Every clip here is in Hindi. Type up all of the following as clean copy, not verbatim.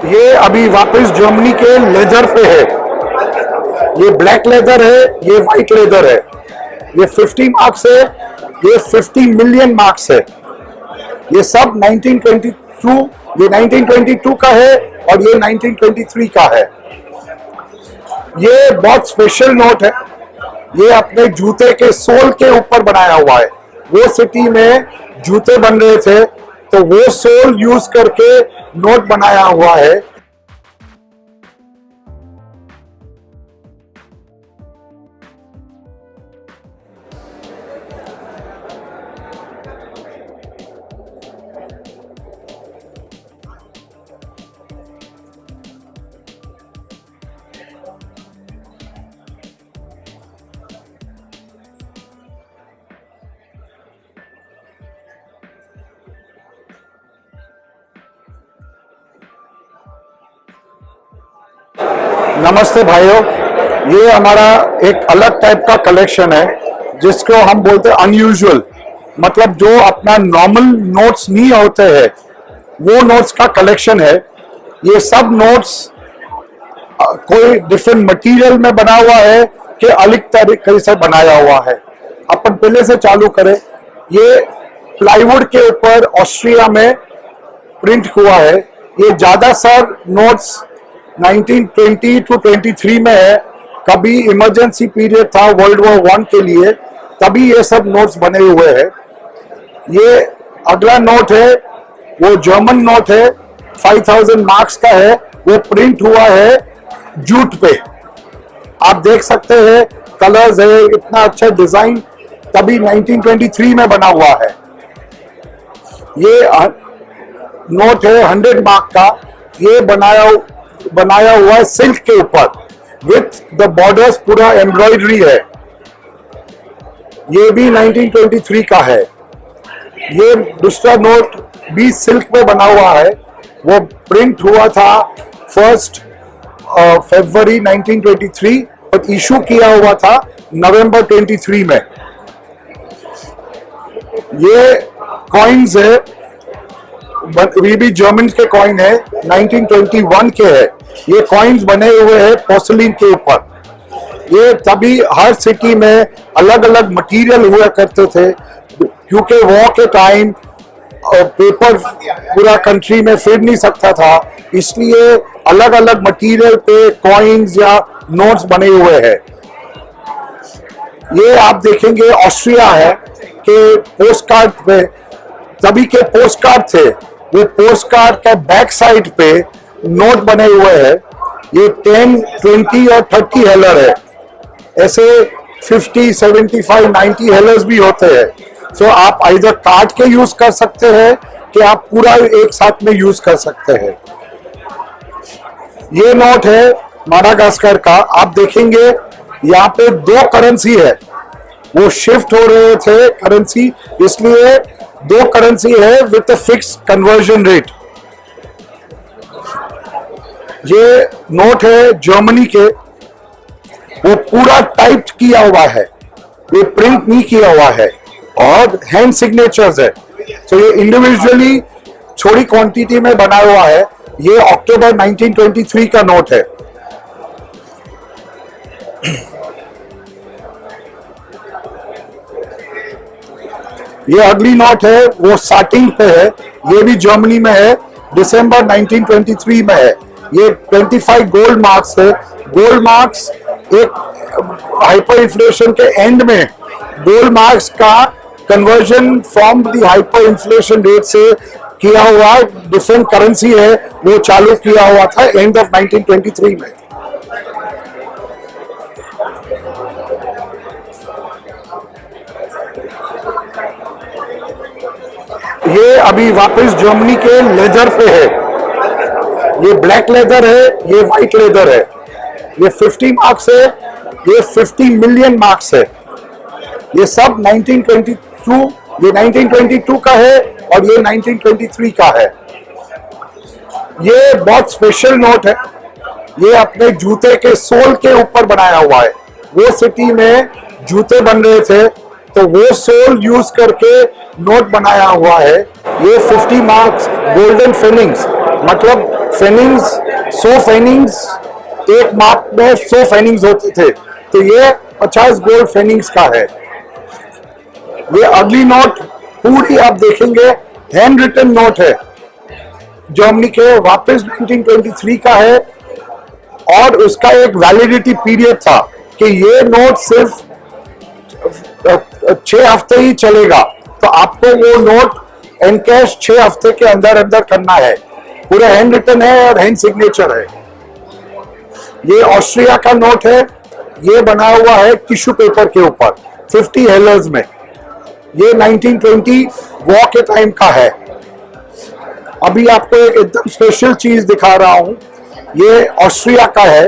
ये अभी वापस जर्मनी के लेदर पे है। ये ब्लैक लेदर है, ये व्हाइट लेदर है। ये 50 मार्क्स है, ये 50 मिलियन मार्क्स है। ये सब 1922, ये 1922 का है और ये 1923 का है। ये बहुत स्पेशल नोट है। ये अपने जूते के सोल के ऊपर बनाया हुआ है। वो सिटी में जूते बन रहे थे तो वो सोल यूज करके नोट बनाया हुआ है। नमस्ते भाइयों, ये हमारा एक अलग टाइप का कलेक्शन है जिसको हम बोलते हैं अनयूजुअल। मतलब जो अपना नॉर्मल नोट्स नहीं होते हैं वो नोट्स का कलेक्शन है। ये सब नोट्स कोई डिफरेंट मटेरियल में बना हुआ है कि अलग तरीके से बनाया हुआ है। अपन पहले से चालू करें। ये प्लाईवुड के ऊपर ऑस्ट्रिया में प्रिंट हुआ है। ये ज्यादातर नोट्स 1920 to 23 में है। कभी इमरजेंसी पीरियड था वर्ल्ड वॉर 1 के लिए, तभी ये सब नोट्स बने हुए हैं। ये अगला नोट है, वो जर्मन नोट है, 5000 मार्क्स का है। वो प्रिंट हुआ है जूट पे। आप देख सकते हैं कलर्स है, इतना अच्छा डिजाइन, तभी 1923 में बना हुआ है। ये नोट है 100 मार्क का। ये बनाया हुआ है सिल्क के ऊपर विथ द बॉर्डर्स, पूरा एम्ब्रॉयडरी है। ये भी 1923 का है। ये दूसरा नोट भी सिल्क में बना हुआ है। वो प्रिंट हुआ था 1 फरवरी 1923 और इशू किया हुआ था नवंबर 23 में। ये कॉइन्स है, ये भी जर्मन के कॉइन है, 1921 के है। ये कॉइन्स बने हुए हैं पोर्सिलिन के ऊपर। ये तभी हर सिटी में अलग अलग मटेरियल हुआ करते थे क्योंकि वॉर के टाइम पेपर पूरा कंट्री में फिर नहीं सकता था, इसलिए अलग अलग मटेरियल पे कॉइन्स या नोट्स बने हुए हैं। ये आप देखेंगे ऑस्ट्रिया है कि पोस्ट कार्ड पे तभी के पोस्ट कार्ड थे, वो पोस्ट कार्ड का बैक साइड पे नोट बने हुए हैं। ये 10, 20 और 30 हेलर है। ऐसे 50, 75, 90 हेलर्स भी होते हैं। तो आप आइदर काट के यूज कर सकते हैं कि आप पूरा एक साथ में यूज कर सकते हैं। ये नोट है माडागास्कर का। आप देखेंगे यहाँ पे 2 करेंसी है, वो शिफ्ट हो रहे थे करेंसी, इसलिए 2 करेंसी है विथ फिक्स कन्वर्जन रेट। ये नोट है जर्मनी के, वो पूरा टाइप किया हुआ है, ये प्रिंट नहीं किया हुआ है और हैंड सिग्नेचर्स है। तो ये इंडिविजुअली थोड़ी क्वांटिटी में बना हुआ है। ये अक्टूबर 1923 का नोट है। ये अगली नोट है, वो स्टार्टिंग पे है। ये भी जर्मनी में है, दिसंबर 1923 में है। ये 25 गोल्ड मार्क्स है। गोल्ड मार्क्स एक हाइपर इन्फ्लेशन के एंड में गोल्ड मार्क्स का conversion from the hyper inflation rate से किया हुआ डिफरेंट करेंसी है, वो चालू किया हुआ था एंड ऑफ 1923 में। ये अभी वापस जर्मनी के लेदर पे है। ये ब्लैक लेदर है, ये व्हाइट लेदर है। ये 50 मार्क्स है, ये 50 मिलियन मार्क्स है। ये सब 1922, ये 1922 का है और ये 1923 का है। ये बहुत स्पेशल नोट है। ये अपने जूते के सोल के ऊपर बनाया हुआ है। वो सिटी में जूते बन रहे थे तो वो सोल यूज करके नोट बनाया हुआ है। ये 50 मार्क्स गोल्डन फिनिंग्स मतलब फेनिंग्स 100 फेनिंग्स एक मार्क में 100 फेनिंग्स होते थे, तो ये 50 गोल्ड फेनिंग्स का है। ये अगली नोट पूरी आप देखेंगे हैंड रिटन नोट है, जर्मनी के, वापस 1923 का है, और उसका एक वैलिडिटी पीरियड था कि ये नोट सिर्फ 6 हफ्ते ही चलेगा, तो आपको वो नोट एनकैश 6 हफ्ते के अंदर अंदर करना है। पूरा हैंड रिटन है और हैंड सिग्नेचर है। ये ऑस्ट्रिया का नोट है, ये बना हुआ है टिश्यू पेपर के ऊपर 50 हेलर्स में। ये 1920 वॉर के टाइम का है। अभी आपको एक एकदम स्पेशल चीज दिखा रहा हूं, ये ऑस्ट्रिया का है।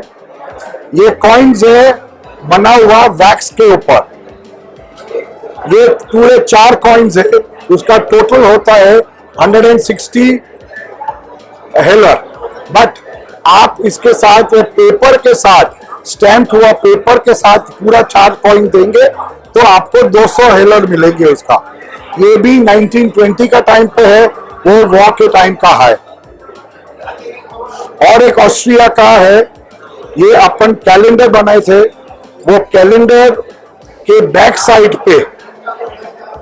ये कॉइन्स है बना हुआ वैक्स के ऊपर। ये पूरे 4 कॉइन्स है, उसका टोटल होता है 160 हेलर। बट आप इसके साथ पेपर के साथ, स्टैम्प हुआ पेपर के साथ पूरा 4 कॉइन देंगे तो आपको 200 हेलर मिलेंगे उसका। ये भी 1920 का टाइम पे है, वो वॉर के टाइम का है। और एक ऑस्ट्रिया का है, ये अपन कैलेंडर बनाए थे, वो कैलेंडर के बैक साइड पे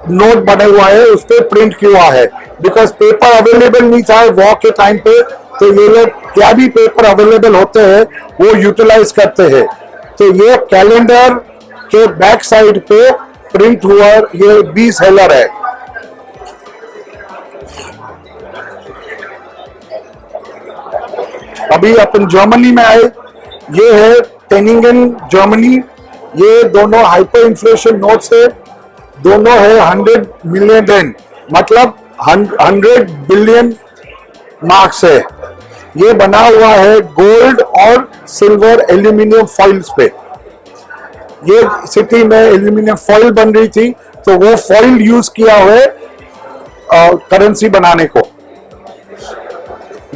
नोट बने हुआ है, उस पर प्रिंट किया है। बिकॉज पेपर अवेलेबल नहीं था वॉर के टाइम पे, तो ये लोग क्या भी पेपर अवेलेबल होते हैं वो यूटिलाइज करते हैं। तो ये कैलेंडर के बैक साइड पे प्रिंट हुआ ये 20 हेलर है। अभी अपन जर्मनी में आए, ये है टेनिंगन जर्मनी। ये दोनों हाइपर इन्फ्लेशन नोट्स है, दोनों है 100 मिलियन येन, मतलब 100 बिलियन मार्क्स है। ये बना हुआ है गोल्ड और सिल्वर एल्यूमिनियम फॉइल्स पे। ये सिटी में एल्यूमिनियम फॉइल बन रही थी, तो वो फॉइल यूज किया हुआ है करेंसी बनाने को।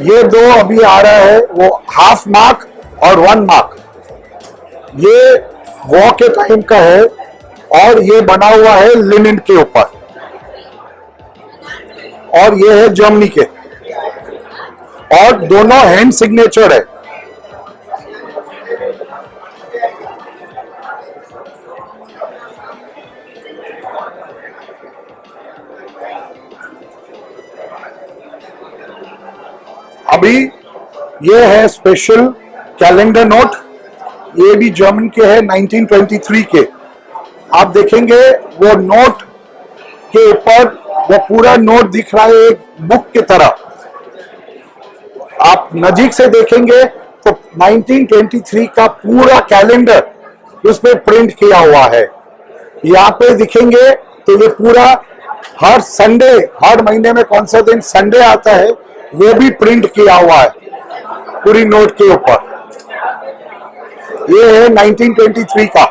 ये 2 अभी आ रहा है, वो हाफ मार्क और 1 मार्क। ये वॉर के टाइम का है और ये बना हुआ है लिनन के ऊपर, और ये है जर्मनी के, और दोनों हैंड सिग्नेचर है। अभी ये है स्पेशल कैलेंडर नोट, ये भी जर्मन के है 1923 के। आप देखेंगे वो नोट के ऊपर वो पूरा नोट दिख रहा है एक बुक की तरह। आप नजीक से देखेंगे तो 1923 का पूरा कैलेंडर उस पर प्रिंट किया हुआ है। यहाँ पे दिखेंगे तो ये पूरा हर संडे, हर महीने में कौन सा दिन संडे आता है वो भी प्रिंट किया हुआ है पूरी नोट के ऊपर। ये है 1923 का।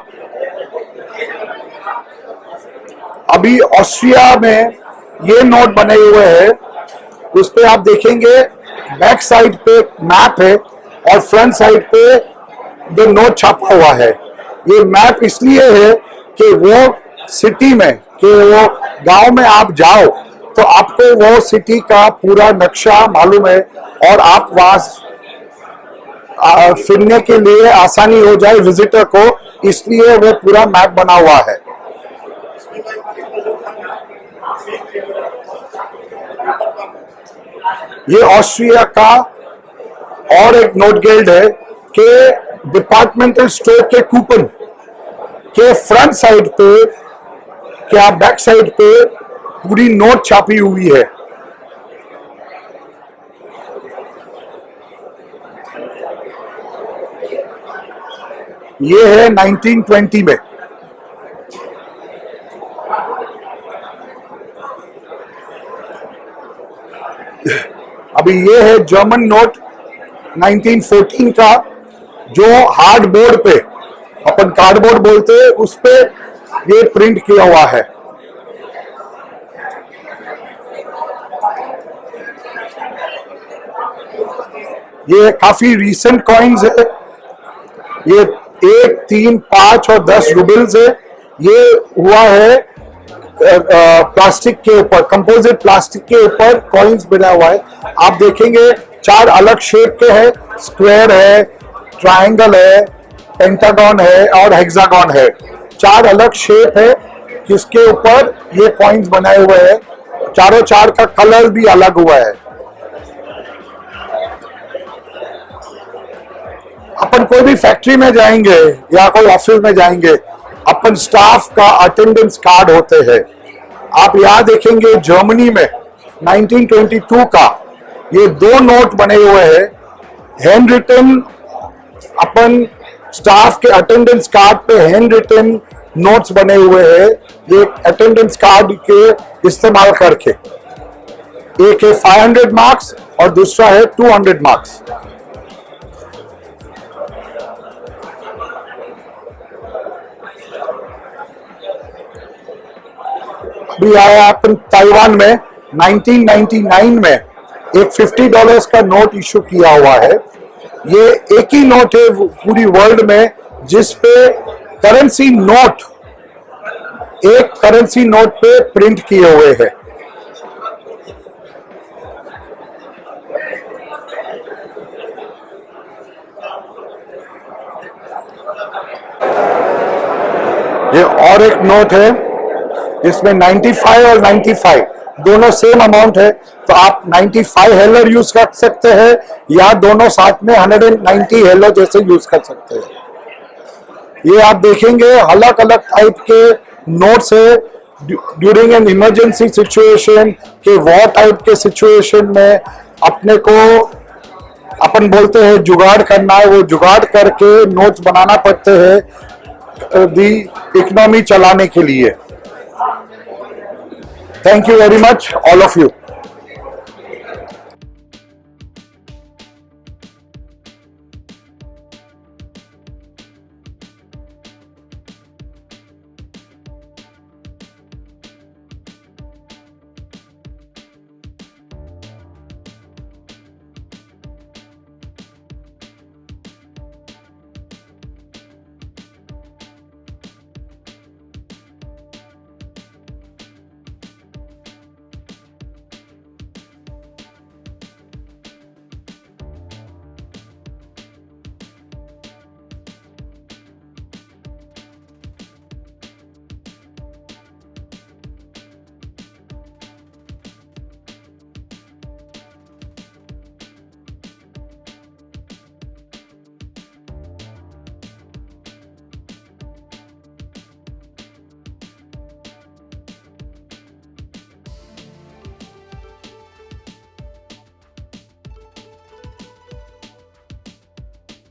अभी ऑस्ट्रिया में ये नोट बने हुए हैं, उस पे आप देखेंगे बैक साइड पे मैप है और फ्रंट साइड पे जो नोट छापा हुआ है। ये मैप इसलिए है कि वो सिटी में, कि वो गांव में आप जाओ तो आपको वो सिटी का पूरा नक्शा मालूम है और आप वहां फिरने के लिए आसानी हो जाए विजिटर को, इसलिए वो पूरा मैप बना हुआ है। ये ऑस्ट्रिया का और एक नोट गिल्ड है कि डिपार्टमेंटल स्टोर के कूपन के फ्रंट साइड पे, क्या बैक साइड पे पूरी नोट छापी हुई है। ये है 1920 में। अभी ये है जर्मन नोट 1914 का, जो हार्ड बोर्ड पे, अपन कार्डबोर्ड बोलते हैं, उस पे ये प्रिंट किया हुआ है। ये काफी रीसेंट कॉइन्स है, ये 1, 3, 5 और 10 रूबल्स है। ये हुआ है प्लास्टिक के ऊपर, कंपोजिट प्लास्टिक के ऊपर कॉइन्स बना हुआ है। आप देखेंगे 4 अलग शेप के हैं, स्क्वायर है, ट्रायंगल है, पेंटागन है और हेक्सागन है। 4 अलग शेप है जिसके ऊपर ये कॉइन्स बनाए हुए हैं। चारों 4 का कलर भी अलग हुआ है। अपन कोई भी फैक्ट्री में जाएंगे या कोई ऑफिस में जाएंगे, अपन स्टाफ का अटेंडेंस कार्ड होते हैं। आप यहाँ देखेंगे जर्मनी में 1922 का ये 2 नोट बने हुए हैं, हैंड रिटन। अपन स्टाफ के अटेंडेंस कार्ड पे हैंड रिटन नोट्स बने हुए हैं, ये अटेंडेंस कार्ड के इस्तेमाल करके। एक है 500 मार्क्स और दूसरा है 200 मार्क्स। अभी आया अपन ताइवान में 1999 में एक $50 का नोट इशू किया हुआ है। ये एक ही नोट है पूरी वर्ल्ड में जिस पे करेंसी नोट, एक करेंसी नोट पे प्रिंट किए हुए हैं। ये और एक नोट है इसमें 95 और 95 दोनों सेम अमाउंट है, तो आप 95 हेलर यूज कर सकते हैं या दोनों साथ में 190 हेलर जैसे यूज कर सकते हैं। ये आप देखेंगे अलग अलग टाइप के नोट्स है ड्यूरिंग एन इमरजेंसी सिचुएशन के, वॉर टाइप के सिचुएशन में अपने को अपन बोलते हैं जुगाड़ करना है, वो जुगाड़ करके नोट्स बनाना पड़ते हैं दी इकोनॉमी चलाने के लिए। Thank you very much, all of you.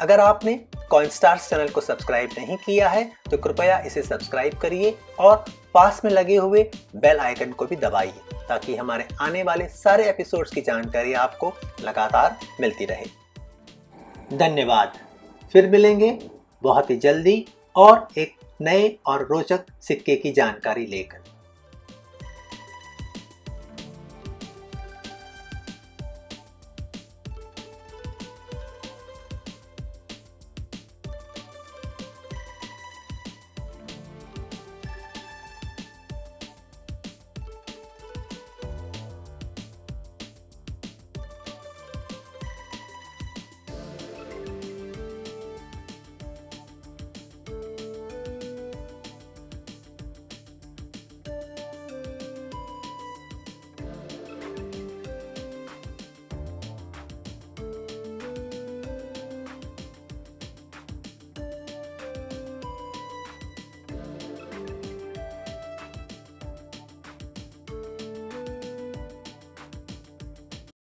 अगर आपने कॉइनस्टार्स चैनल को सब्सक्राइब नहीं किया है तो कृपया इसे सब्सक्राइब करिए और पास में लगे हुए बेल आइकन को भी दबाइए ताकि हमारे आने वाले सारे एपिसोड्स की जानकारी आपको लगातार मिलती रहे। धन्यवाद। फिर मिलेंगे बहुत ही जल्दी और एक नए और रोचक सिक्के की जानकारी लेकर।